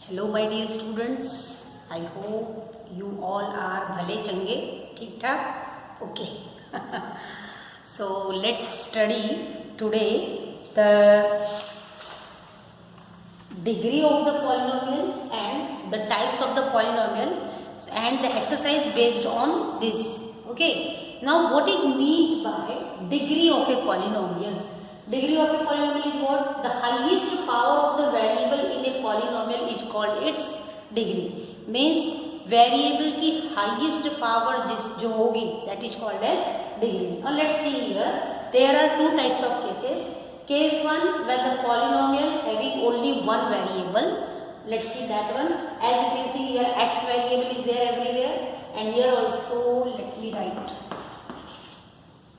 Hello my dear students, I hope you all are भले चंगे ठीक ठाक okay. So let's study today the degree of the polynomial and the types of the polynomial and the exercise based on this. Okay, now what is meant by degree of a polynomial? Degree of a polynomial is what? The highest power of the variable in a polynomial is called its degree. Means variable की highest power जो होगी that is called as degree. Now let's see here. There are two types of cases. Case 1 when the polynomial having only one variable. Let's see that one. As you can see here, x variable is there everywhere, and here also let me write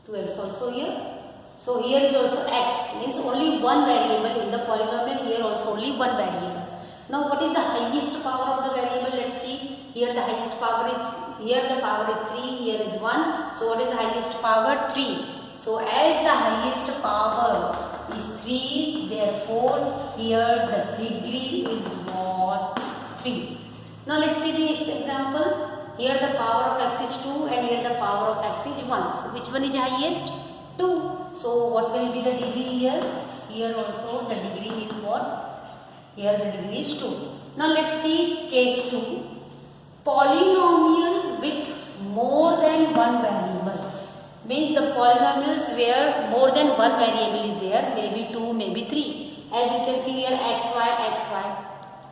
2x also here. So here is also x, means only one variable in the polynomial. Here also only one variable. Now what is the highest power of the variable? Let's see. Here the highest power is, here the power is 3, here is 1. So what is the highest power? 3. So as the highest power is 3, therefore here the degree is what? 3. Now let's see this example. Here the power of x is 2 and here the power of x is 1. So which one is highest? 2. So what will be the degree here? Here also the degree is what? Here the degree is 2. Now let's see case 2. Polynomial with more than one variable. Means the polynomials where more than one variable is there, maybe 2, maybe 3. As you can see here xy,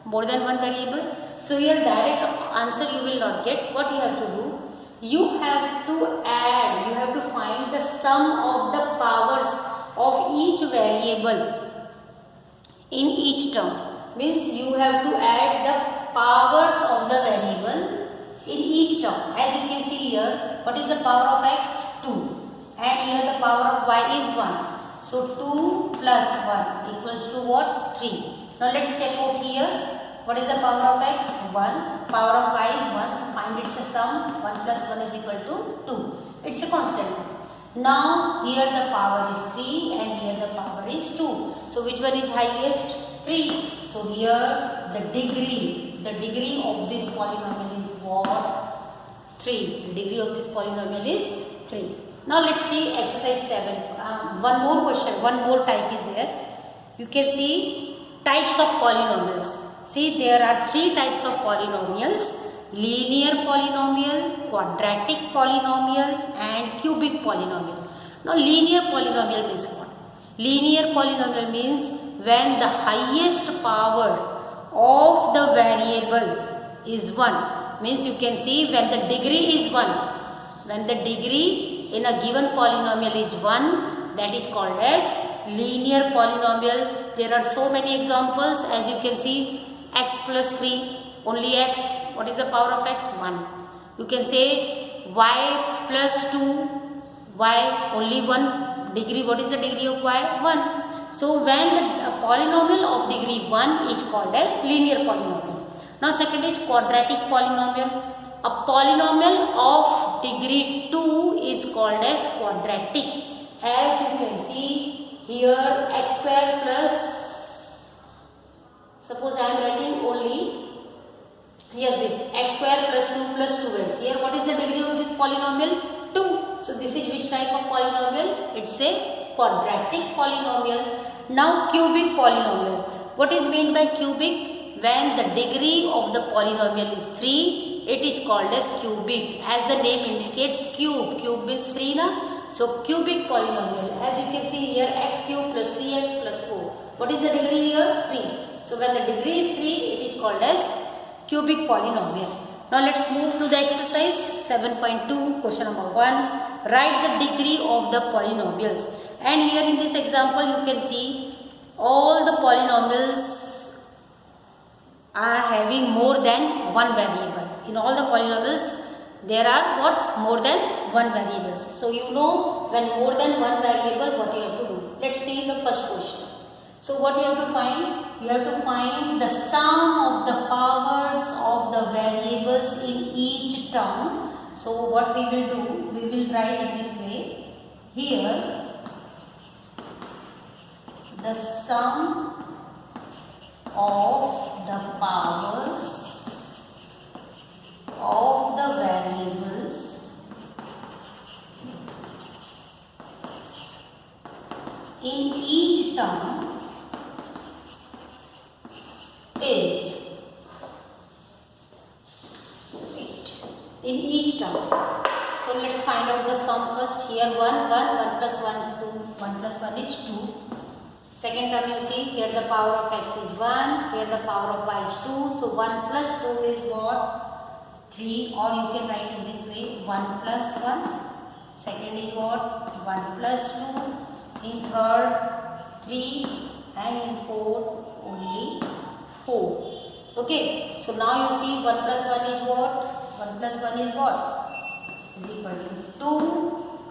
more than one variable. So here direct answer you will not get. What you have to do? You have to add, you have to find the sum of the powers of each variable in each term. Means you have to add the powers of the variable in each term. As you can see here, what is the power of x? 2. And here the power of y is 1. So 2 plus 1 equals to what? 3. Now let's check off here. What is the power of x? 1. Power of y is 1. So find its sum. 1 plus 1 is equal to 2. It's a constant. Now here the power is 3 and here the power is 2. So which one is highest? 3. So here the degree of this polynomial is what? 3. The degree of this polynomial is 3. Now let's see exercise 7. One more question, one more type is there. You can see types of polynomials. See, there are 3 types of polynomials: linear polynomial, quadratic polynomial and cubic polynomial. Now linear polynomial means what? Linear polynomial means when the highest power of the variable is 1. Means you can see when the degree is 1. When the degree in a given polynomial is 1, that is called as linear polynomial. There are so many examples. As you can see, x plus 3, only x. What is the power of x? 1. You can say y plus 2, y only 1 degree. What is the degree of y? 1. So when a polynomial of degree 1 is called as linear polynomial. Now second is quadratic polynomial. A polynomial of degree 2 is called as quadratic. As you can see here, x square plus, suppose I am writing only, yes, this x square plus 2 plus 2x. Here what is the degree of this polynomial? 2. So this is which type of polynomial? It's a quadratic polynomial. Now cubic polynomial. What is meant by cubic? When the degree of the polynomial is 3, it is called as cubic. As the name indicates, cube. Cube means 3 na? So cubic polynomial. As you can see here, x cube plus 3x plus 4. What is the degree here? 3. So when the degree is 3, it is called as cubic polynomial. Now let's move to the exercise 7.2, question number 1. Write the degree of the polynomials. And here in this example you can see all the polynomials are having more than one variable. In all the polynomials there are what? More than one variables. So you know when more than one variable what you have to do. Let's see the first question. So what you have to find? You have to find the sum of the powers of the variables in each term. So what we will do? We will write in this way. Here the sum of the powers of the variables in each term is in each term. So let's find out the sum first. Here 1, 1, 1 plus 1, 2, 1 plus 1 is 2. Second term you see, here the power of x is 1, here the power of y is 2. So 1 plus 2 is what? 3, or you can write in this way, 1 plus 1. Second is what? 1 plus 2. In third 3, and in fourth only 4. Okay, so now you see 1 plus 1 is what? 1 plus 1 is what? Is equal to 2.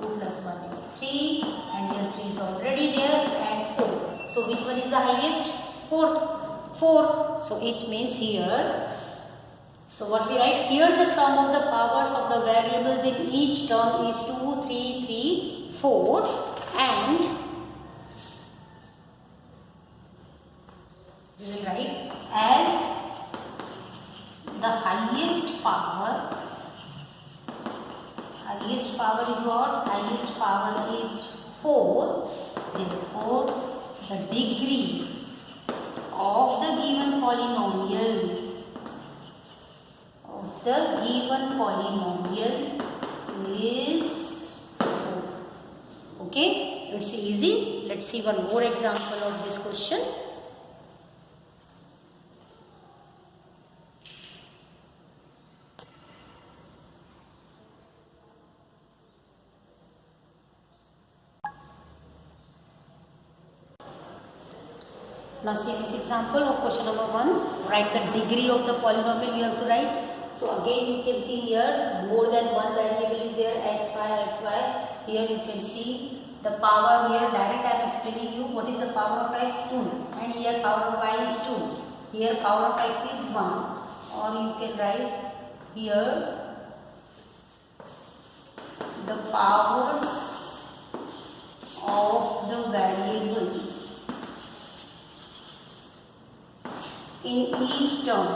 2 plus 1 is 3, and here 3 is already there, and 4. So which one is the highest? Fourth. 4. So it means here. So what we write here, the sum of the powers of the variables in each term is 2, 3, 3, 4, and we will write as the highest power is what? Highest power is 4. Therefore, the degree of the given polynomial is 4. Okay, it's easy. Let's see one more example of this question. Now see this example of question number 1. Write the degree of the polynomial you have to write. So again you can see here more than one variable is there, x, y, x, y. Here you can see the power here, direct I am explaining you what is the power of x, 2. And here power of y is 2. Here power of x is 1. Or you can write here the powers of the variables in each term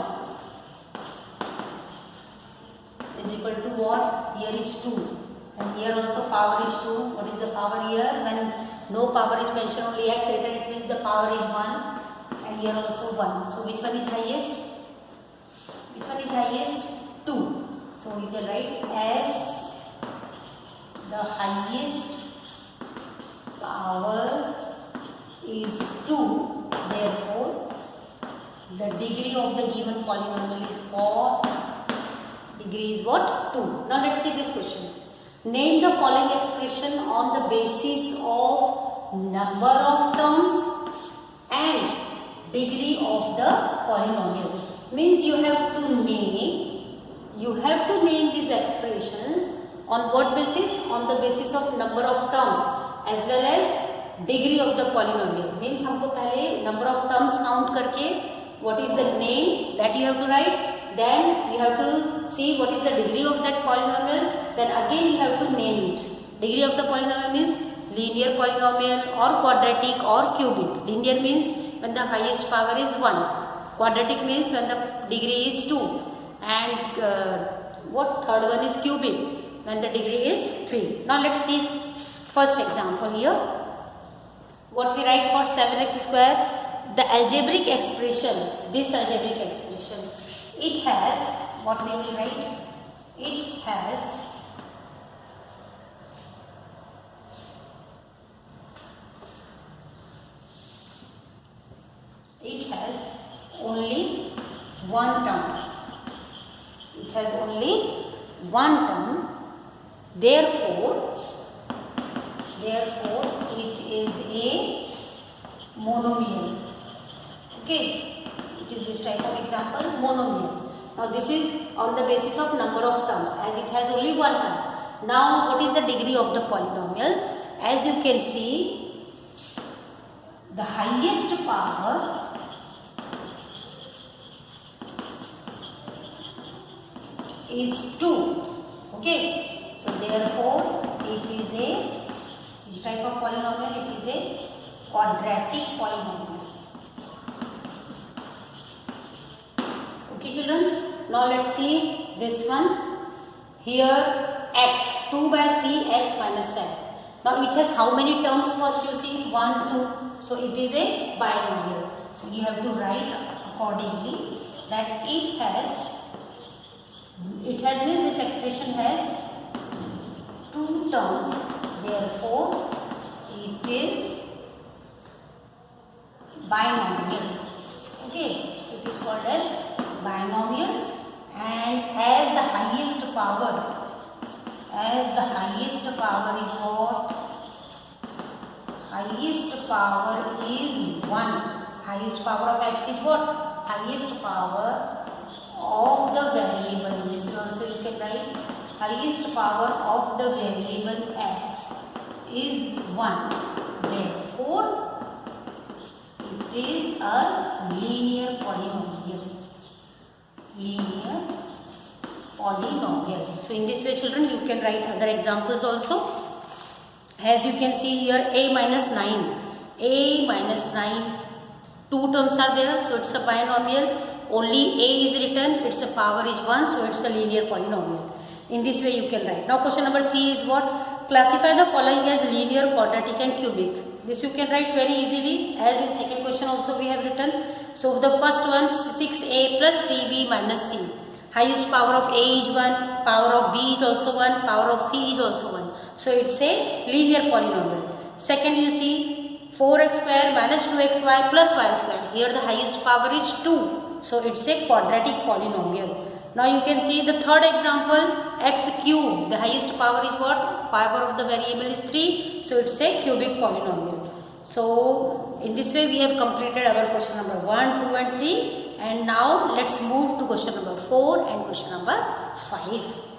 is equal to what? Here is 2, and here also power is 2. What is the power here? When no power is mentioned, only x written, it means the power is 1, and here also 1. So which one is highest? Which one is highest? 2. So you can write as the highest power is 2. Therefore, the degree of the given polynomial is what? Degree is what? 2. Now let's see this question. Name the following expression on the basis of number of terms and degree of the polynomial. Means you have to name these expressions on what basis? On the basis of number of terms as well as degree of the polynomial. Means हमको पहले number of terms count करके what is the name that you have to write. Then you have to see what is the degree of that polynomial. Then again you have to name it. Degree of the polynomial means linear polynomial or quadratic or cubic. Linear means when the highest power is 1. Quadratic means when the degree is 2. And what third one is cubic, when the degree is 3. Now let's see first example here. What we write for 7x square? The algebraic expression, this algebraic expression, it has, what we will write? It has only one term. It has only one term. Therefore, it is a monomial. Okay, it is which type of example? Monomial. Now this is on the basis of number of terms, as it has only one term. Now what is the degree of the polynomial? As you can see, the highest power is 2. Okay, so therefore it is a which type of polynomial? It is a quadratic polynomial. Okay children, now let's see this one. Here x, 2 by 3 x minus 7. Now it has how many terms first you see? 1, 2. So it is a binomial. So you have to write accordingly that it has means this expression has 2 terms. Therefore it is binomial. Okay, it is called as binomial, and as the highest power is what? Highest power is 1. Highest power of x is what? Highest power of the variable. This is also you can write. Highest power of the variable x is 1. Therefore it is a linear polynomial. So in this way children, you can write other examples also. As you can see here, a minus 9, 2 terms are there, so it's a binomial. Only a is written, its power is 1, so it's a linear polynomial. In this way you can write. Now question number 3 is what? Classify the following as linear, quadratic and cubic. This you can write very easily, as in second question also we have written. So the first one, 6a plus 3b minus c. Highest power of a is 1, power of b is also 1, power of c is also 1. So it's a linear polynomial. Second you see 4x square minus 2xy plus y square. Here the highest power is 2. So it's a quadratic polynomial. Now you can see the third example, x cube. The highest power is what? Power of the variable is 3. So it's a cubic polynomial. So in this way we have completed our question number 1, 2 and 3. And now let's move to question number 4 and question number 5.